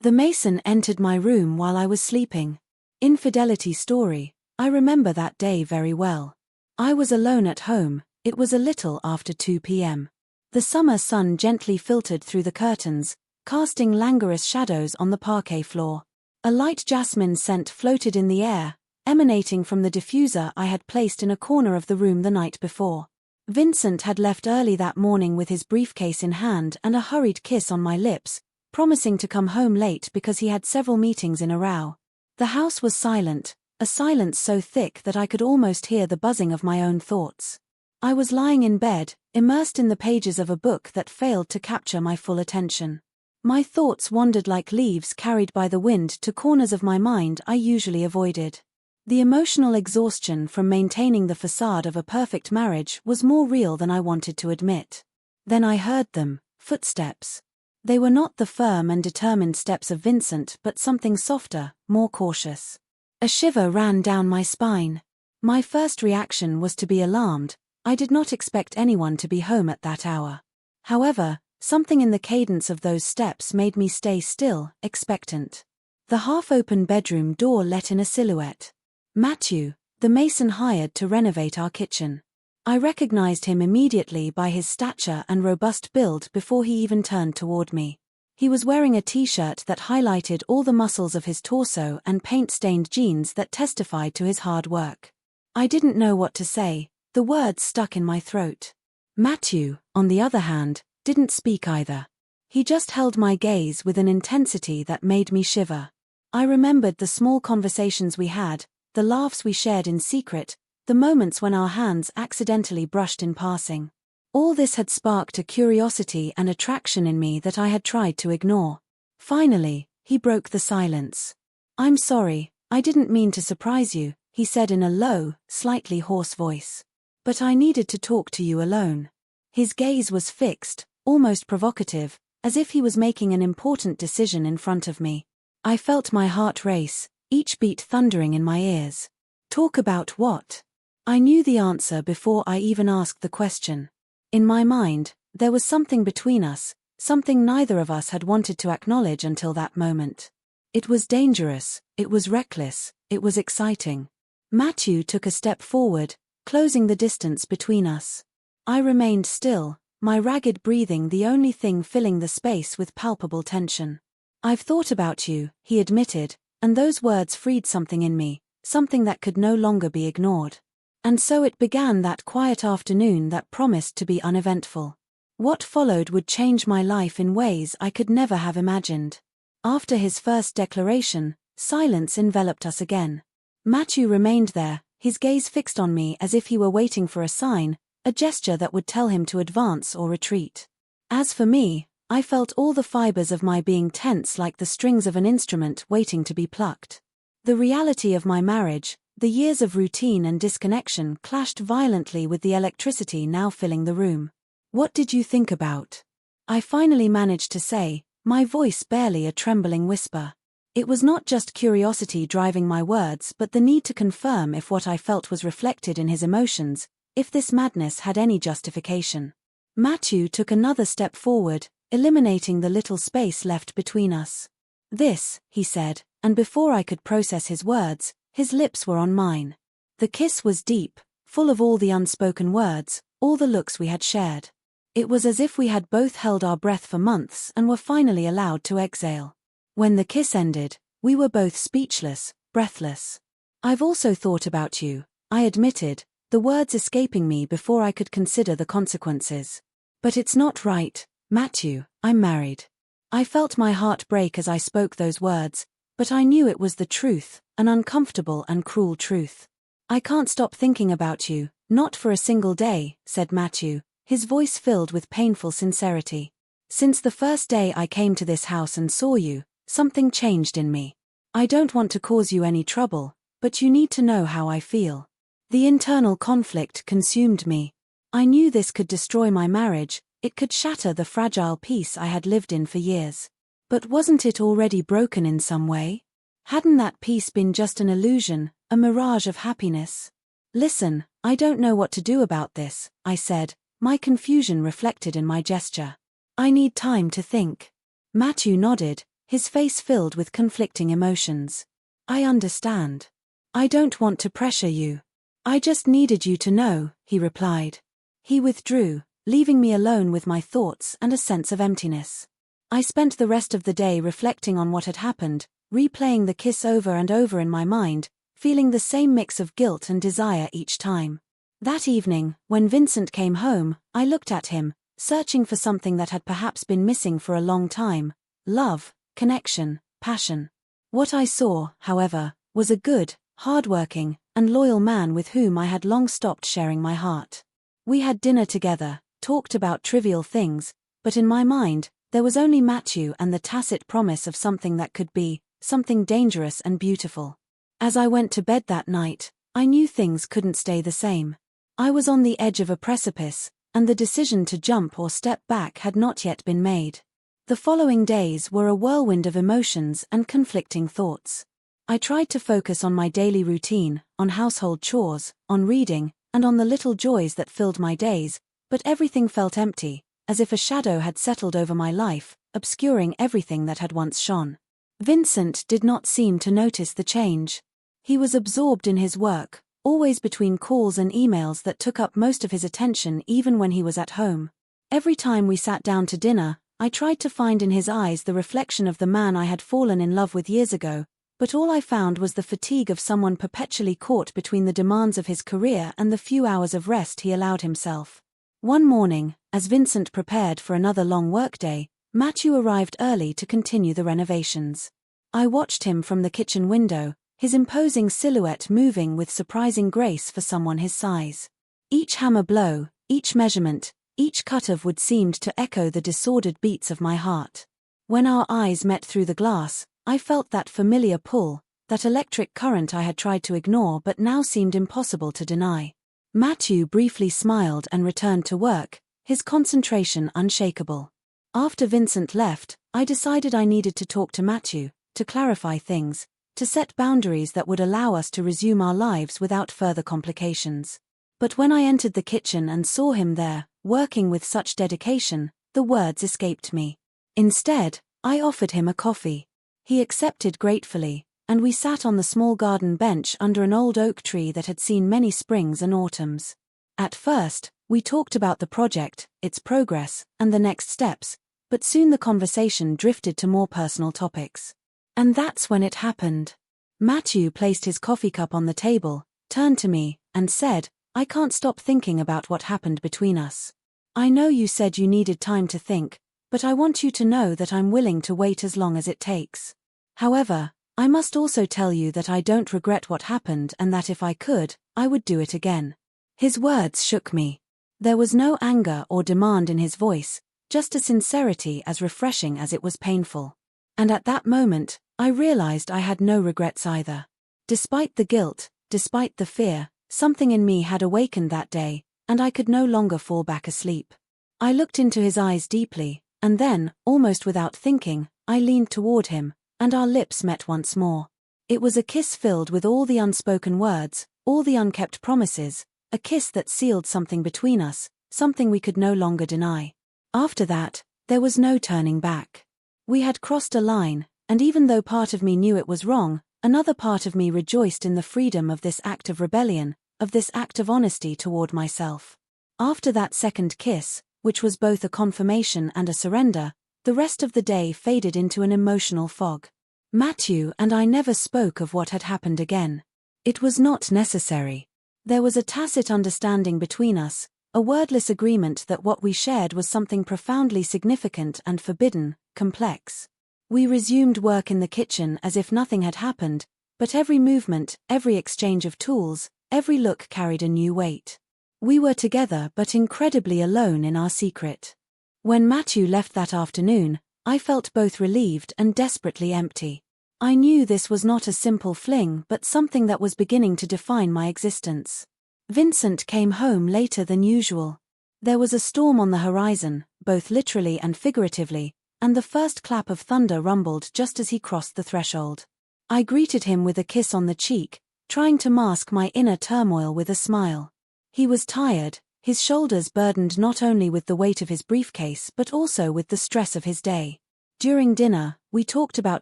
The mason entered my room while I was sleeping. Infidelity story. I remember that day very well. I was alone at home. It was a little after 2 p.m. The summer sun gently filtered through the curtains, casting languorous shadows on the parquet floor. A light jasmine scent floated in the air, emanating from the diffuser I had placed in a corner of the room the night before. Vincent had left early that morning with his briefcase in hand and a hurried kiss on my lips, promising to come home late because he had several meetings in a row. The house was silent, a silence so thick that I could almost hear the buzzing of my own thoughts. I was lying in bed, immersed in the pages of a book that failed to capture my full attention. My thoughts wandered like leaves carried by the wind to corners of my mind I usually avoided. The emotional exhaustion from maintaining the facade of a perfect marriage was more real than I wanted to admit. Then I heard them, footsteps. They were not the firm and determined steps of Vincent but something softer, more cautious. A shiver ran down my spine. My first reaction was to be alarmed. I did not expect anyone to be home at that hour. However, something in the cadence of those steps made me stay still, expectant. The half-open bedroom door let in a silhouette. Matthieu, the mason hired to renovate our kitchen. I recognized him immediately by his stature and robust build before he even turned toward me. He was wearing a t-shirt that highlighted all the muscles of his torso and paint-stained jeans that testified to his hard work. I didn't know what to say, the words stuck in my throat. Matthieu, on the other hand, didn't speak either. He just held my gaze with an intensity that made me shiver. I remembered the small conversations we had, the laughs we shared in secret, the moments when our hands accidentally brushed in passing. All this had sparked a curiosity and attraction in me that I had tried to ignore. Finally, he broke the silence. "I'm sorry, I didn't mean to surprise you," he said in a low, slightly hoarse voice. "But I needed to talk to you alone." His gaze was fixed, almost provocative, as if he was making an important decision in front of me. I felt my heart race, each beat thundering in my ears. Talk about what? I knew the answer before I even asked the question. In my mind, there was something between us, something neither of us had wanted to acknowledge until that moment. It was dangerous, it was reckless, it was exciting. Matthieu took a step forward, closing the distance between us. I remained still, my ragged breathing the only thing filling the space with palpable tension. "I've thought about you," he admitted, and those words freed something in me, something that could no longer be ignored. And so it began, that quiet afternoon that promised to be uneventful. What followed would change my life in ways I could never have imagined. After his first declaration, silence enveloped us again. Matthieu remained there, his gaze fixed on me as if he were waiting for a sign, a gesture that would tell him to advance or retreat. As for me, I felt all the fibers of my being tense like the strings of an instrument waiting to be plucked. The reality of my marriage, the years of routine and disconnection, clashed violently with the electricity now filling the room. "What did you think about?" I finally managed to say, my voice barely a trembling whisper. It was not just curiosity driving my words but the need to confirm if what I felt was reflected in his emotions, if this madness had any justification. Matthieu took another step forward, eliminating the little space left between us. "This," he said, and before I could process his words, his lips were on mine. The kiss was deep, full of all the unspoken words, all the looks we had shared. It was as if we had both held our breath for months and were finally allowed to exhale. When the kiss ended, we were both speechless, breathless. "I've also thought about you," I admitted, the words escaping me before I could consider the consequences. "But it's not right, Matthieu, I'm married." I felt my heart break as I spoke those words, but I knew it was the truth, an uncomfortable and cruel truth. "I can't stop thinking about you, not for a single day," said Matthieu, his voice filled with painful sincerity. "Since the first day I came to this house and saw you, something changed in me. I don't want to cause you any trouble, but you need to know how I feel." The internal conflict consumed me. I knew this could destroy my marriage, it could shatter the fragile peace I had lived in for years. But wasn't it already broken in some way? Hadn't that peace been just an illusion, a mirage of happiness? "Listen, I don't know what to do about this," I said, my confusion reflected in my gesture. "I need time to think." Matthieu nodded, his face filled with conflicting emotions. "I understand. I don't want to pressure you. I just needed you to know," he replied. He withdrew, leaving me alone with my thoughts and a sense of emptiness. I spent the rest of the day reflecting on what had happened, replaying the kiss over and over in my mind, feeling the same mix of guilt and desire each time. That evening, when Vincent came home, I looked at him, searching for something that had perhaps been missing for a long time: love, connection, passion. What I saw, however, was a good, hard-working, and loyal man with whom I had long stopped sharing my heart. We had dinner together, talked about trivial things, but in my mind, there was only Matthieu and the tacit promise of something that could be, something dangerous and beautiful. As I went to bed that night, I knew things couldn't stay the same. I was on the edge of a precipice, and the decision to jump or step back had not yet been made. The following days were a whirlwind of emotions and conflicting thoughts. I tried to focus on my daily routine, on household chores, on reading, and on the little joys that filled my days, but everything felt empty, as if a shadow had settled over my life, obscuring everything that had once shone. Vincent did not seem to notice the change. He was absorbed in his work, always between calls and emails that took up most of his attention even when he was at home. Every time we sat down to dinner, I tried to find in his eyes the reflection of the man I had fallen in love with years ago, but all I found was the fatigue of someone perpetually caught between the demands of his career and the few hours of rest he allowed himself. One morning, as Vincent prepared for another long workday, Matthieu arrived early to continue the renovations. I watched him from the kitchen window, his imposing silhouette moving with surprising grace for someone his size. Each hammer blow, each measurement, each cut of wood seemed to echo the disordered beats of my heart. When our eyes met through the glass, I felt that familiar pull, that electric current I had tried to ignore but now seemed impossible to deny. Matthieu briefly smiled and returned to work, his concentration unshakable. After Vincent left, I decided I needed to talk to Matthieu, to clarify things, to set boundaries that would allow us to resume our lives without further complications. But when I entered the kitchen and saw him there, working with such dedication, the words escaped me. Instead, I offered him a coffee. He accepted gratefully, and we sat on the small garden bench under an old oak tree that had seen many springs and autumns. At first, we talked about the project, its progress, and the next steps, but soon the conversation drifted to more personal topics. And that's when it happened. Matthieu placed his coffee cup on the table, turned to me, and said, "I can't stop thinking about what happened between us. I know you said you needed time to think, but I want you to know that I'm willing to wait as long as it takes. However, I must also tell you that I don't regret what happened and that if I could, I would do it again." His words shook me. There was no anger or demand in his voice, just a sincerity as refreshing as it was painful. And at that moment, I realized I had no regrets either. Despite the guilt, despite the fear, something in me had awakened that day, and I could no longer fall back asleep. I looked into his eyes deeply, and then, almost without thinking, I leaned toward him, and our lips met once more. It was a kiss filled with all the unspoken words, all the unkept promises, a kiss that sealed something between us, something we could no longer deny. After that, there was no turning back. We had crossed a line, and even though part of me knew it was wrong, another part of me rejoiced in the freedom of this act of rebellion, of this act of honesty toward myself. After that second kiss, which was both a confirmation and a surrender, the rest of the day faded into an emotional fog. Matthieu and I never spoke of what had happened again. It was not necessary. There was a tacit understanding between us, a wordless agreement that what we shared was something profoundly significant and forbidden, complex. We resumed work in the kitchen as if nothing had happened, but every movement, every exchange of tools, every look carried a new weight. We were together but incredibly alone in our secret. When Matthieu left that afternoon, I felt both relieved and desperately empty. I knew this was not a simple fling but something that was beginning to define my existence. Vincent came home later than usual. There was a storm on the horizon, both literally and figuratively, and the first clap of thunder rumbled just as he crossed the threshold. I greeted him with a kiss on the cheek, trying to mask my inner turmoil with a smile. He was tired, his shoulders burdened not only with the weight of his briefcase but also with the stress of his day. During dinner, We talked about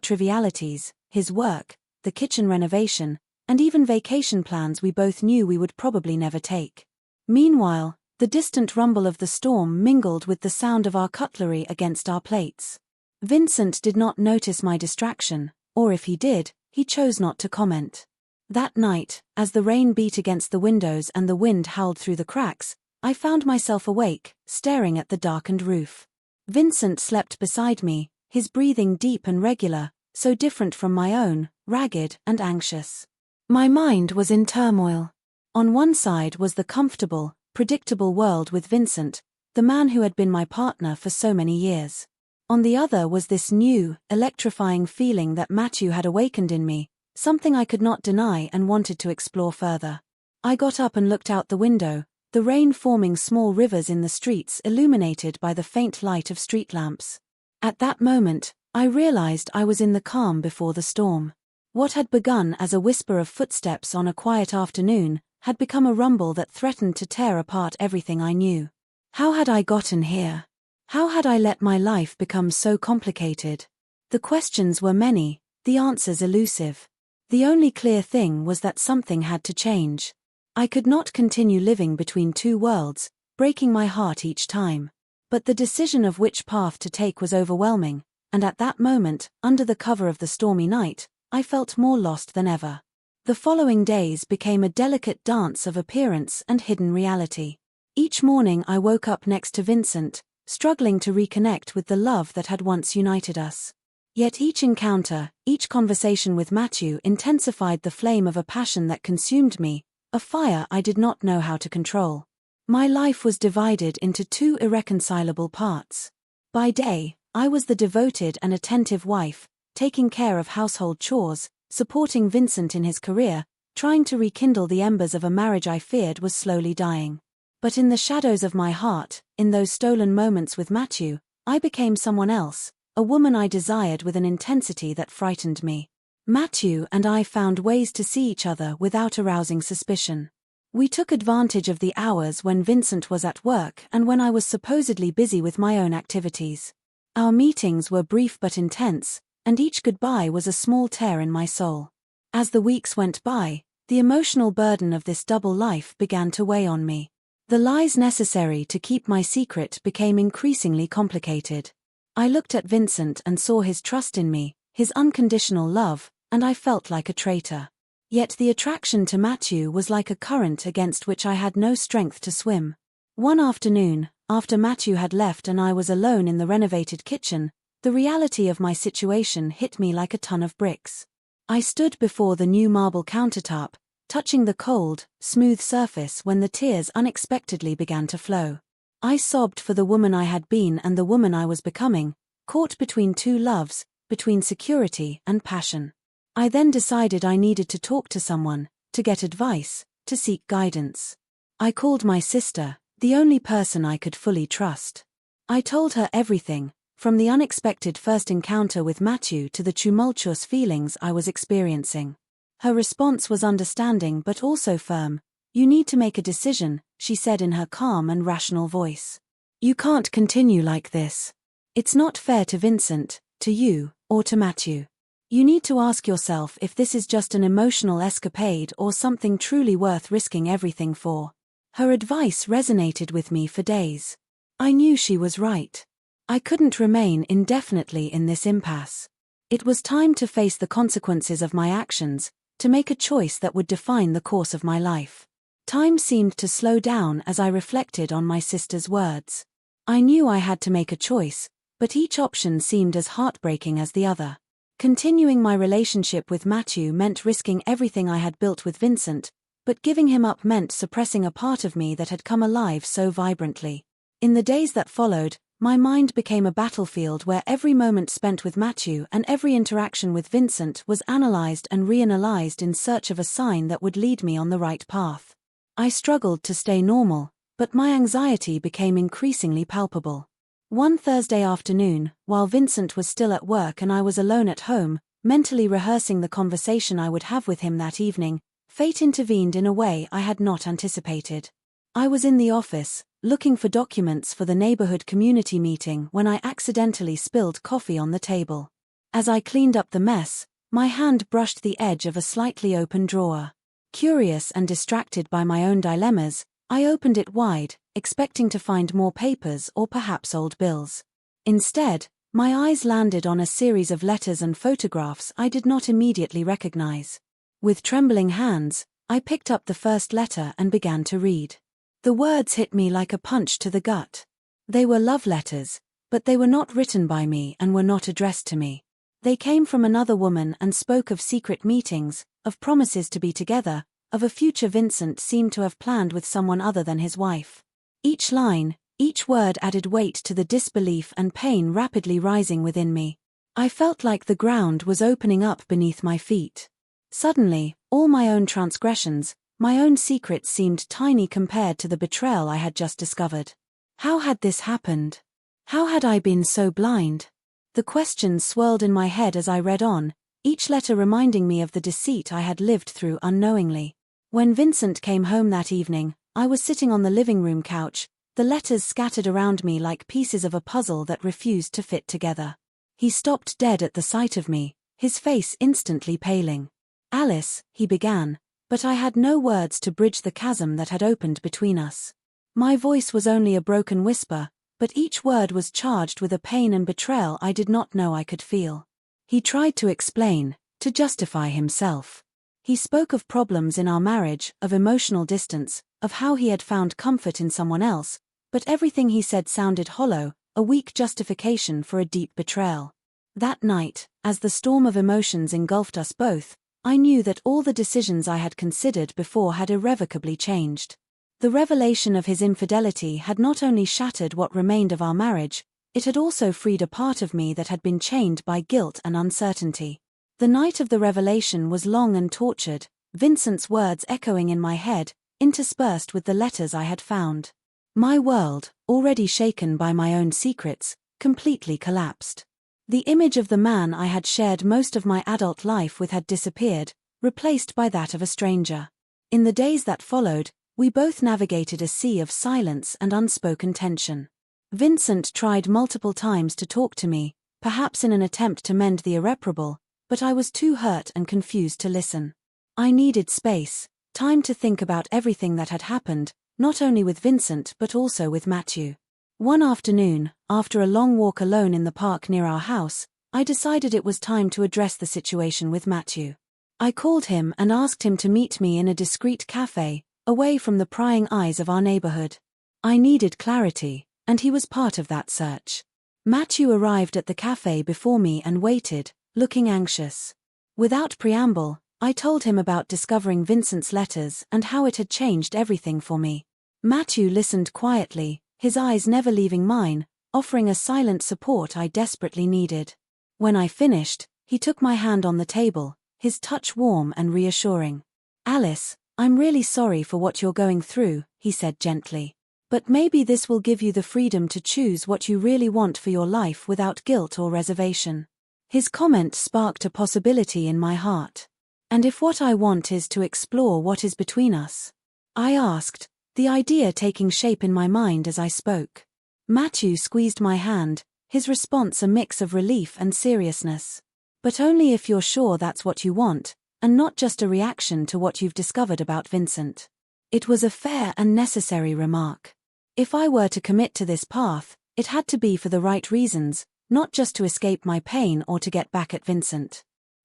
trivialities, his work, the kitchen renovation, and even vacation plans we both knew we would probably never take. Meanwhile, the distant rumble of the storm mingled with the sound of our cutlery against our plates. Vincent did not notice my distraction, or if he did, he chose not to comment. That night, as the rain beat against the windows and the wind howled through the cracks, I found myself awake, staring at the darkened roof. Vincent slept beside me, his breathing deep and regular, so different from my own, ragged and anxious. My mind was in turmoil. On one side was the comfortable, predictable world with Vincent, the man who had been my partner for so many years. On the other was this new, electrifying feeling that Matthieu had awakened in me, something I could not deny and wanted to explore further. I got up and looked out the window, the rain forming small rivers in the streets illuminated by the faint light of street lamps. At that moment, I realized I was in the calm before the storm. What had begun as a whisper of footsteps on a quiet afternoon had become a rumble that threatened to tear apart everything I knew. How had I gotten here? How had I let my life become so complicated? The questions were many, the answers elusive. The only clear thing was that something had to change. I could not continue living between two worlds, breaking my heart each time. But the decision of which path to take was overwhelming, and at that moment, under the cover of the stormy night, I felt more lost than ever. The following days became a delicate dance of appearance and hidden reality. Each morning I woke up next to Vincent, struggling to reconnect with the love that had once united us. Yet each encounter, each conversation with Matthieu intensified the flame of a passion that consumed me, a fire I did not know how to control. My life was divided into two irreconcilable parts. By day, I was the devoted and attentive wife, taking care of household chores, supporting Vincent in his career, trying to rekindle the embers of a marriage I feared was slowly dying. But in the shadows of my heart, in those stolen moments with Matthieu, I became someone else, a woman I desired with an intensity that frightened me. Matthieu and I found ways to see each other without arousing suspicion. We took advantage of the hours when Vincent was at work and when I was supposedly busy with my own activities. Our meetings were brief but intense, and each goodbye was a small tear in my soul. As the weeks went by, the emotional burden of this double life began to weigh on me. The lies necessary to keep my secret became increasingly complicated. I looked at Vincent and saw his trust in me, his unconditional love, and I felt like a traitor. Yet the attraction to Matthieu was like a current against which I had no strength to swim. One afternoon, after Matthieu had left and I was alone in the renovated kitchen, the reality of my situation hit me like a ton of bricks. I stood before the new marble countertop, touching the cold, smooth surface when the tears unexpectedly began to flow. I sobbed for the woman I had been and the woman I was becoming, caught between two loves, between security and passion. I then decided I needed to talk to someone, to get advice, to seek guidance. I called my sister, the only person I could fully trust. I told her everything, from the unexpected first encounter with Matthieu to the tumultuous feelings I was experiencing. Her response was understanding but also firm. "You need to make a decision," she said in her calm and rational voice. "You can't continue like this. It's not fair to Vincent, to you, or to Matthieu. You need to ask yourself if this is just an emotional escapade or something truly worth risking everything for." Her advice resonated with me for days. I knew she was right. I couldn't remain indefinitely in this impasse. It was time to face the consequences of my actions, to make a choice that would define the course of my life. Time seemed to slow down as I reflected on my sister's words. I knew I had to make a choice, but each option seemed as heartbreaking as the other. Continuing my relationship with Matthieu meant risking everything I had built with Vincent, but giving him up meant suppressing a part of me that had come alive so vibrantly. In the days that followed, my mind became a battlefield where every moment spent with Matthieu and every interaction with Vincent was analyzed and reanalyzed in search of a sign that would lead me on the right path. I struggled to stay normal, but my anxiety became increasingly palpable. One Thursday afternoon, while Vincent was still at work and I was alone at home, mentally rehearsing the conversation I would have with him that evening, fate intervened in a way I had not anticipated. I was in the office, looking for documents for the neighborhood community meeting when I accidentally spilled coffee on the table. As I cleaned up the mess, my hand brushed the edge of a slightly open drawer. Curious and distracted by my own dilemmas, I opened it wide, expecting to find more papers or perhaps old bills. Instead, my eyes landed on a series of letters and photographs I did not immediately recognize. With trembling hands, I picked up the first letter and began to read. The words hit me like a punch to the gut. They were love letters, but they were not written by me and were not addressed to me. They came from another woman and spoke of secret meetings, of promises to be together, of a future Vincent seemed to have planned with someone other than his wife. Each line, each word added weight to the disbelief and pain rapidly rising within me. I felt like the ground was opening up beneath my feet. Suddenly, all my own transgressions, my own secrets seemed tiny compared to the betrayal I had just discovered. How had this happened? How had I been so blind? The questions swirled in my head as I read on, each letter reminding me of the deceit I had lived through unknowingly. When Vincent came home that evening, I was sitting on the living room couch, the letters scattered around me like pieces of a puzzle that refused to fit together. He stopped dead at the sight of me, his face instantly paling. "Alice," he began, but I had no words to bridge the chasm that had opened between us. My voice was only a broken whisper, but each word was charged with a pain and betrayal I did not know I could feel. He tried to explain, to justify himself. He spoke of problems in our marriage, of emotional distance, of how he had found comfort in someone else, but everything he said sounded hollow, a weak justification for a deep betrayal. That night, as the storm of emotions engulfed us both, I knew that all the decisions I had considered before had irrevocably changed. The revelation of his infidelity had not only shattered what remained of our marriage, it had also freed a part of me that had been chained by guilt and uncertainty. The night of the revelation was long and tortured, Vincent's words echoing in my head, interspersed with the letters I had found. My world, already shaken by my own secrets, completely collapsed. The image of the man I had shared most of my adult life with had disappeared, replaced by that of a stranger. In the days that followed, we both navigated a sea of silence and unspoken tension. Vincent tried multiple times to talk to me, perhaps in an attempt to mend the irreparable, but I was too hurt and confused to listen. I needed space, time to think about everything that had happened, not only with Vincent but also with Matthieu. One afternoon, after a long walk alone in the park near our house, I decided it was time to address the situation with Matthieu. I called him and asked him to meet me in a discreet cafe, away from the prying eyes of our neighborhood. I needed clarity, and he was part of that search. Matthieu arrived at the cafe before me and waited, looking anxious. Without preamble, I told him about discovering Vincent's letters and how it had changed everything for me. Matthieu listened quietly, his eyes never leaving mine, offering a silent support I desperately needed. When I finished, he took my hand on the table, his touch warm and reassuring. "Alice, I'm really sorry for what you're going through," he said gently. "But maybe this will give you the freedom to choose what you really want for your life without guilt or reservation." His comment sparked a possibility in my heart. "And if what I want is to explore what is between us?" I asked, the idea taking shape in my mind as I spoke. Matthieu squeezed my hand, his response a mix of relief and seriousness. "But only if you're sure that's what you want, and not just a reaction to what you've discovered about Vincent." It was a fair and necessary remark. If I were to commit to this path, it had to be for the right reasons, not just to escape my pain or to get back at Vincent.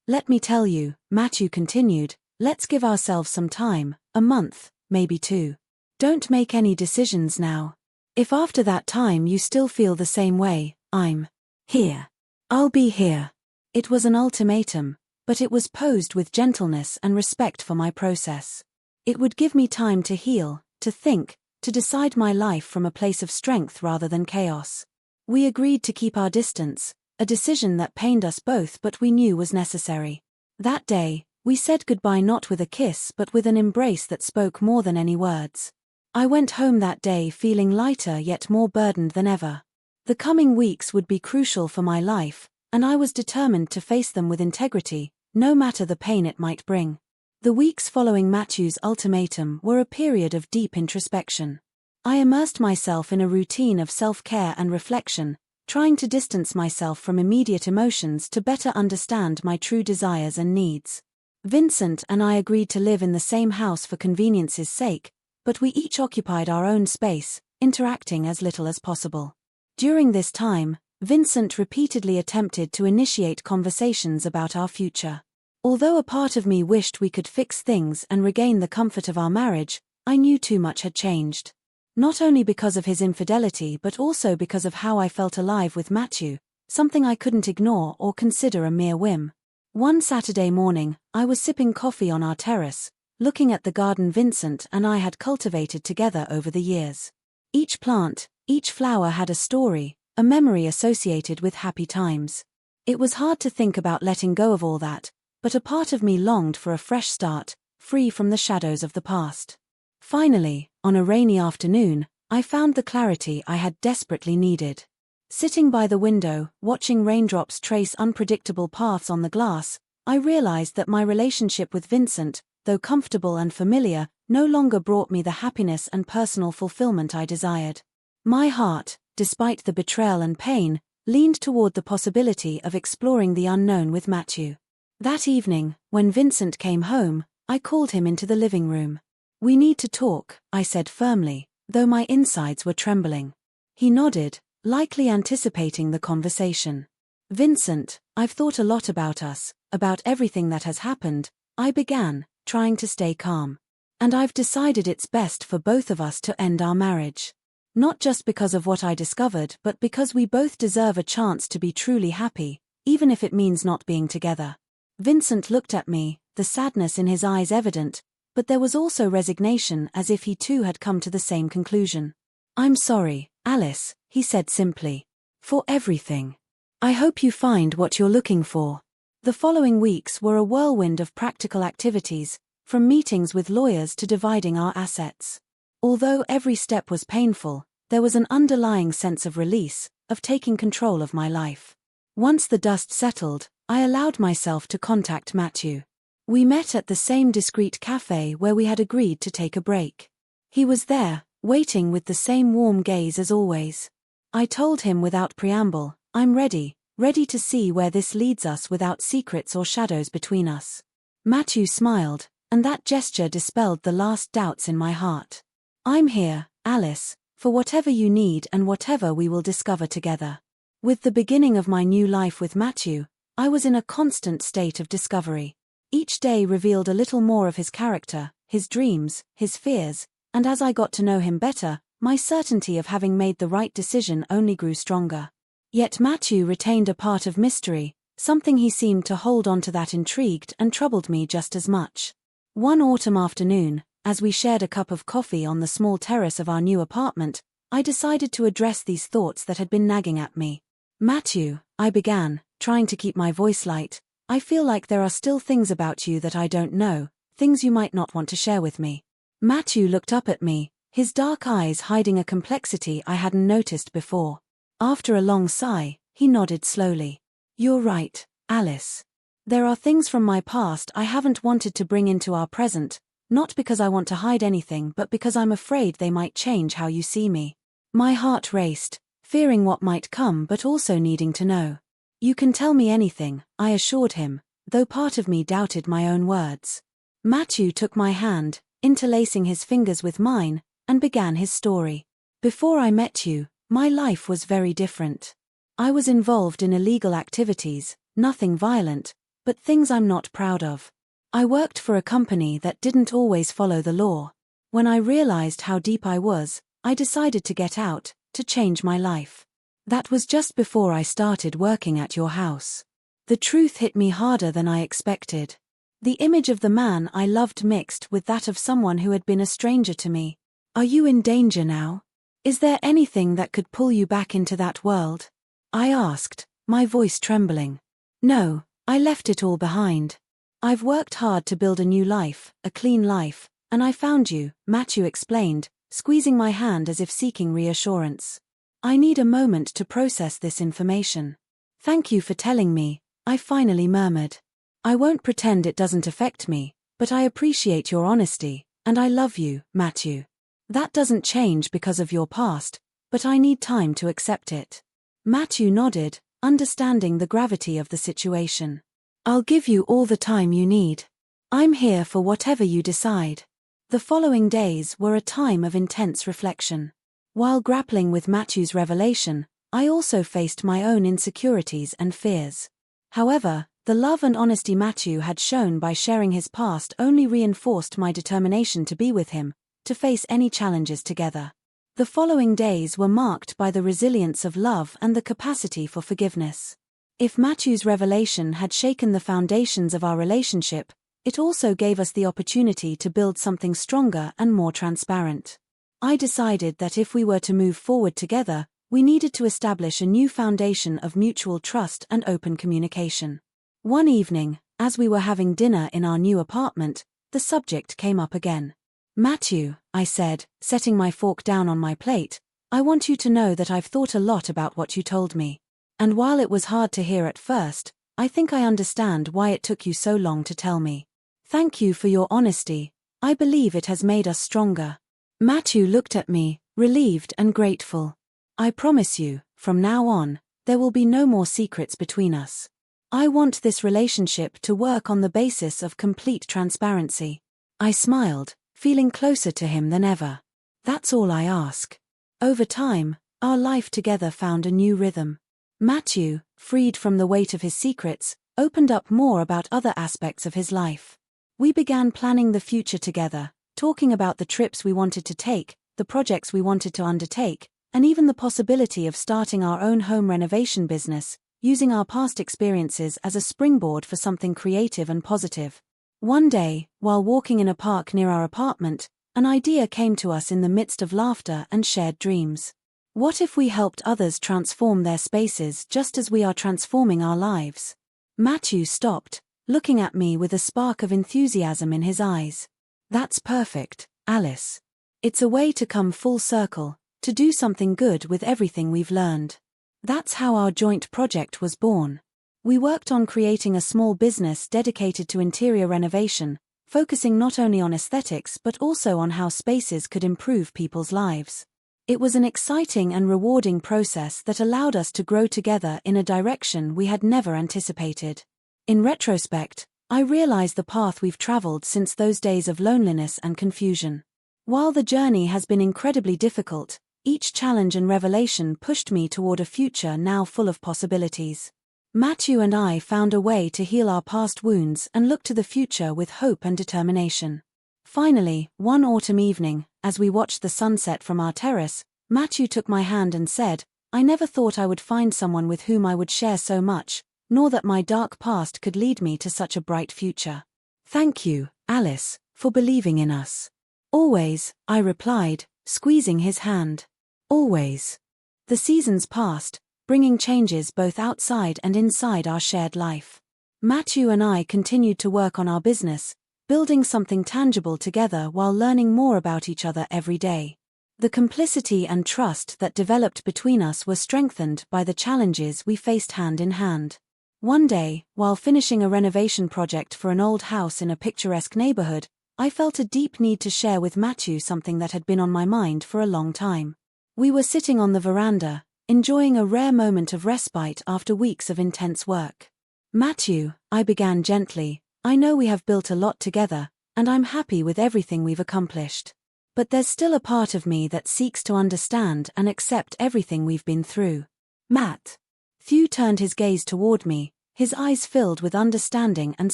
"Let me tell you," Matthieu continued, "let's give ourselves some time, a month, maybe 2. Don't make any decisions now. If after that time you still feel the same way, I'm here. I'll be here." It was an ultimatum, but it was posed with gentleness and respect for my process. It would give me time to heal, to think, to decide my life from a place of strength rather than chaos. We agreed to keep our distance, a decision that pained us both but we knew was necessary. That day, we said goodbye not with a kiss but with an embrace that spoke more than any words. I went home that day feeling lighter yet more burdened than ever. The coming weeks would be crucial for my life, and I was determined to face them with integrity, no matter the pain it might bring. The weeks following Matthieu's ultimatum were a period of deep introspection. I immersed myself in a routine of self-care and reflection, trying to distance myself from immediate emotions to better understand my true desires and needs. Vincent and I agreed to live in the same house for convenience's sake, but we each occupied our own space, interacting as little as possible. During this time, Vincent repeatedly attempted to initiate conversations about our future. Although a part of me wished we could fix things and regain the comfort of our marriage, I knew too much had changed. Not only because of his infidelity but also because of how I felt alive with Matthieu, something I couldn't ignore or consider a mere whim. One Saturday morning, I was sipping coffee on our terrace, looking at the garden Vincent and I had cultivated together over the years. Each plant, each flower had a story, a memory associated with happy times. It was hard to think about letting go of all that, but a part of me longed for a fresh start, free from the shadows of the past. Finally, on a rainy afternoon, I found the clarity I had desperately needed. Sitting by the window, watching raindrops trace unpredictable paths on the glass, I realized that my relationship with Vincent, though comfortable and familiar, no longer brought me the happiness and personal fulfillment I desired. My heart, despite the betrayal and pain, leaned toward the possibility of exploring the unknown with Matthieu. That evening, when Vincent came home, I called him into the living room. "We need to talk," I said firmly, though my insides were trembling. He nodded, likely anticipating the conversation. "Vincent, I've thought a lot about us, about everything that has happened," I began, trying to stay calm. "And I've decided it's best for both of us to end our marriage. Not just because of what I discovered, but because we both deserve a chance to be truly happy, even if it means not being together." Vincent looked at me, the sadness in his eyes evident, but there was also resignation, as if he too had come to the same conclusion. "I'm sorry, Alice," he said simply. "For everything. I hope you find what you're looking for." The following weeks were a whirlwind of practical activities, from meetings with lawyers to dividing our assets. Although every step was painful, there was an underlying sense of release, of taking control of my life. Once the dust settled, I allowed myself to contact Matthieu. We met at the same discreet cafe where we had agreed to take a break. He was there, waiting with the same warm gaze as always. I told him without preamble, "I'm ready to see where this leads us without secrets or shadows between us." Matthieu smiled, and that gesture dispelled the last doubts in my heart. "I'm here, Alice, for whatever you need and whatever we will discover together." With the beginning of my new life with Matthieu, I was in a constant state of discovery. Each day revealed a little more of his character, his dreams, his fears, and as I got to know him better, my certainty of having made the right decision only grew stronger. Yet Matthieu retained a part of mystery, something he seemed to hold on to that intrigued and troubled me just as much. One autumn afternoon, as we shared a cup of coffee on the small terrace of our new apartment, I decided to address these thoughts that had been nagging at me. "Matthieu," I began, trying to keep my voice light, "I feel like there are still things about you that I don't know, things you might not want to share with me." Matthieu looked up at me, his dark eyes hiding a complexity I hadn't noticed before. After a long sigh, he nodded slowly. "You're right, Alice. There are things from my past I haven't wanted to bring into our present, not because I want to hide anything but because I'm afraid they might change how you see me." My heart raced, fearing what might come but also needing to know. "You can tell me anything," I assured him, though part of me doubted my own words. Matthieu took my hand, interlacing his fingers with mine, and began his story. "Before I met you, my life was very different. I was involved in illegal activities, nothing violent, but things I'm not proud of. I worked for a company that didn't always follow the law. When I realized how deep I was, I decided to get out, to change my life. That was just before I started working at your house. The truth hit me harder than I expected. The image of the man I loved mixed with that of someone who had been a stranger to me. Are you in danger now? Is there anything that could pull you back into that world?" I asked, my voice trembling. "No, I left it all behind. I've worked hard to build a new life, a clean life, and I found you," Matthieu explained, squeezing my hand as if seeking reassurance. "I need a moment to process this information." "Thank you for telling me," I finally murmured. "I won't pretend it doesn't affect me, but I appreciate your honesty, and I love you, Matthieu. That doesn't change because of your past, but I need time to accept it." Matthieu nodded, understanding the gravity of the situation. "I'll give you all the time you need. I'm here for whatever you decide." The following days were a time of intense reflection. While grappling with Matthieu's revelation, I also faced my own insecurities and fears. However, the love and honesty Matthieu had shown by sharing his past only reinforced my determination to be with him, to face any challenges together. The following days were marked by the resilience of love and the capacity for forgiveness. If Matthieu's revelation had shaken the foundations of our relationship, it also gave us the opportunity to build something stronger and more transparent. I decided that if we were to move forward together, we needed to establish a new foundation of mutual trust and open communication. One evening, as we were having dinner in our new apartment, the subject came up again. "Matthieu," I said, setting my fork down on my plate, "I want you to know that I've thought a lot about what you told me. And while it was hard to hear at first, I think I understand why it took you so long to tell me. Thank you for your honesty. I believe it has made us stronger." Matthieu looked at me, relieved and grateful. "I promise you, from now on, there will be no more secrets between us. I want this relationship to work on the basis of complete transparency." I smiled, feeling closer to him than ever. "That's all I ask." Over time, our life together found a new rhythm. Matthieu, freed from the weight of his secrets, opened up more about other aspects of his life. We began planning the future together, talking about the trips we wanted to take, the projects we wanted to undertake, and even the possibility of starting our own home renovation business, using our past experiences as a springboard for something creative and positive. One day, while walking in a park near our apartment, an idea came to us in the midst of laughter and shared dreams. What if we helped others transform their spaces just as we are transforming our lives? Matthieu stopped, looking at me with a spark of enthusiasm in his eyes. "That's perfect, Alice. It's a way to come full circle, to do something good with everything we've learned." That's how our joint project was born. We worked on creating a small business dedicated to interior renovation, focusing not only on aesthetics but also on how spaces could improve people's lives. It was an exciting and rewarding process that allowed us to grow together in a direction we had never anticipated. In retrospect, I realize the path we've traveled since those days of loneliness and confusion. While the journey has been incredibly difficult, each challenge and revelation pushed me toward a future now full of possibilities. Matthieu and I found a way to heal our past wounds and look to the future with hope and determination. Finally, one autumn evening, as we watched the sunset from our terrace, Matthieu took my hand and said, "I never thought I would find someone with whom I would share so much, nor that my dark past could lead me to such a bright future. Thank you, Alice, for believing in us." "Always," I replied, squeezing his hand. "Always." The seasons passed, bringing changes both outside and inside our shared life. Matthieu and I continued to work on our business, building something tangible together while learning more about each other every day. The complicity and trust that developed between us were strengthened by the challenges we faced hand in hand. One day, while finishing a renovation project for an old house in a picturesque neighborhood, I felt a deep need to share with Matthieu something that had been on my mind for a long time. We were sitting on the veranda, enjoying a rare moment of respite after weeks of intense work. "Matthieu," I began gently, "I know we have built a lot together, and I'm happy with everything we've accomplished. But there's still a part of me that seeks to understand and accept everything we've been through." Matthieu turned his gaze toward me, his eyes filled with understanding and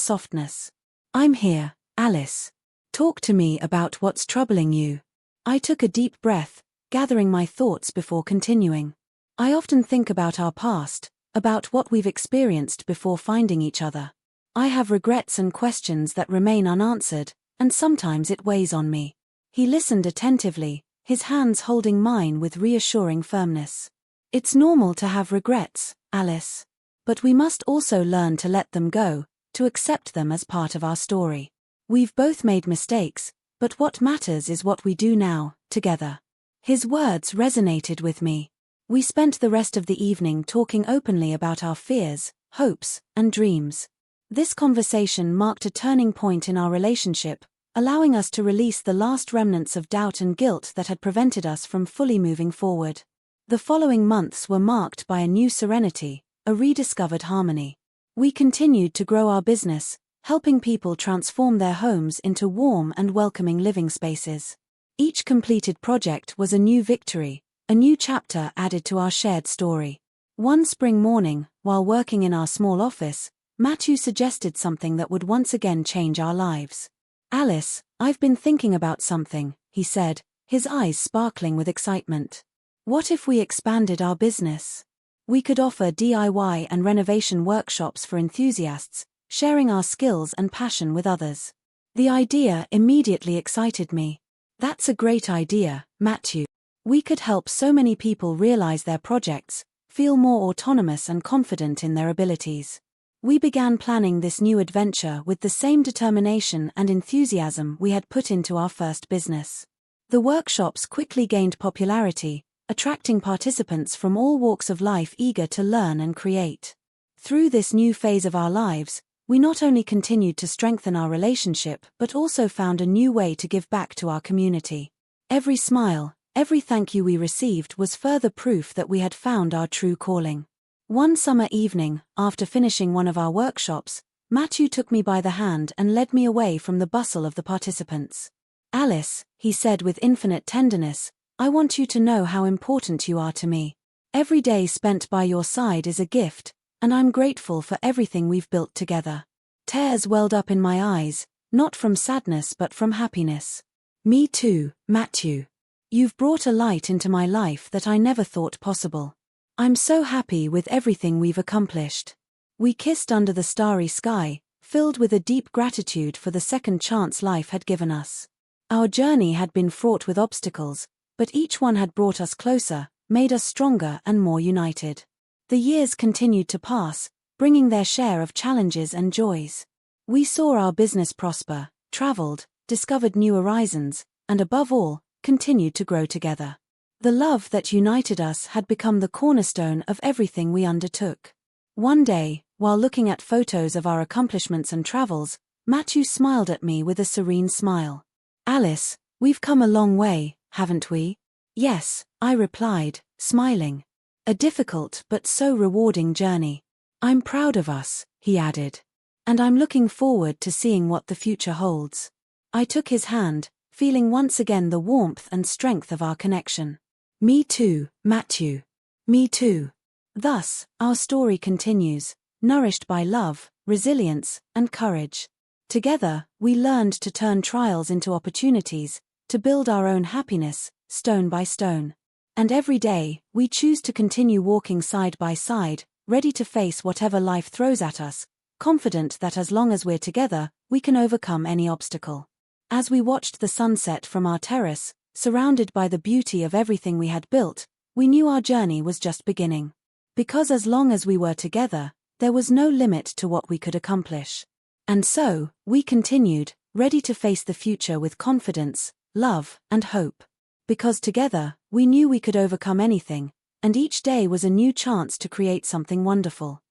softness. "I'm here, Alice. Talk to me about what's troubling you." I took a deep breath, gathering my thoughts before continuing. "I often think about our past, about what we've experienced before finding each other. I have regrets and questions that remain unanswered, and sometimes it weighs on me." He listened attentively, his hands holding mine with reassuring firmness. "It's normal to have regrets, Alice. But we must also learn to let them go, to accept them as part of our story. We've both made mistakes, but what matters is what we do now, together." His words resonated with me. We spent the rest of the evening talking openly about our fears, hopes, and dreams. This conversation marked a turning point in our relationship, allowing us to release the last remnants of doubt and guilt that had prevented us from fully moving forward. The following months were marked by a new serenity, a rediscovered harmony. We continued to grow our business, helping people transform their homes into warm and welcoming living spaces. Each completed project was a new victory, a new chapter added to our shared story. One spring morning, while working in our small office, Matthieu suggested something that would once again change our lives. "Alice, I've been thinking about something," he said, his eyes sparkling with excitement. "What if we expanded our business? We could offer DIY and renovation workshops for enthusiasts, sharing our skills and passion with others." The idea immediately excited me. "That's a great idea, Matthieu. We could help so many people realize their projects, feel more autonomous and confident in their abilities." We began planning this new adventure with the same determination and enthusiasm we had put into our first business. The workshops quickly gained popularity, attracting participants from all walks of life eager to learn and create. Through this new phase of our lives, we not only continued to strengthen our relationship but also found a new way to give back to our community. Every smile, every thank you we received was further proof that we had found our true calling. One summer evening, after finishing one of our workshops, Matthieu took me by the hand and led me away from the bustle of the participants. "Alice," he said with infinite tenderness, "I want you to know how important you are to me. Every day spent by your side is a gift, and I'm grateful for everything we've built together." Tears welled up in my eyes, not from sadness but from happiness. "Me too, Matthieu. You've brought a light into my life that I never thought possible. I'm so happy with everything we've accomplished." We kissed under the starry sky, filled with a deep gratitude for the second chance life had given us. Our journey had been fraught with obstacles, but each one had brought us closer, made us stronger and more united. The years continued to pass, bringing their share of challenges and joys. We saw our business prosper, traveled, discovered new horizons, and above all, continued to grow together. The love that united us had become the cornerstone of everything we undertook. One day, while looking at photos of our accomplishments and travels, Matthieu smiled at me with a serene smile. "Alice, we've come a long way, haven't we?" "Yes," I replied, smiling. "A difficult but so rewarding journey." "I'm proud of us," he added. "And I'm looking forward to seeing what the future holds." I took his hand, feeling once again the warmth and strength of our connection. "Me too, Matthieu. Me too." Thus, our story continues, nourished by love, resilience, and courage. Together, we learned to turn trials into opportunities, to build our own happiness, stone by stone. And every day, we choose to continue walking side by side, ready to face whatever life throws at us, confident that as long as we're together, we can overcome any obstacle. As we watched the sunset from our terrace, surrounded by the beauty of everything we had built, we knew our journey was just beginning. Because as long as we were together, there was no limit to what we could accomplish. And so, we continued, ready to face the future with confidence, love, and hope. Because together, we knew we could overcome anything, and each day was a new chance to create something wonderful.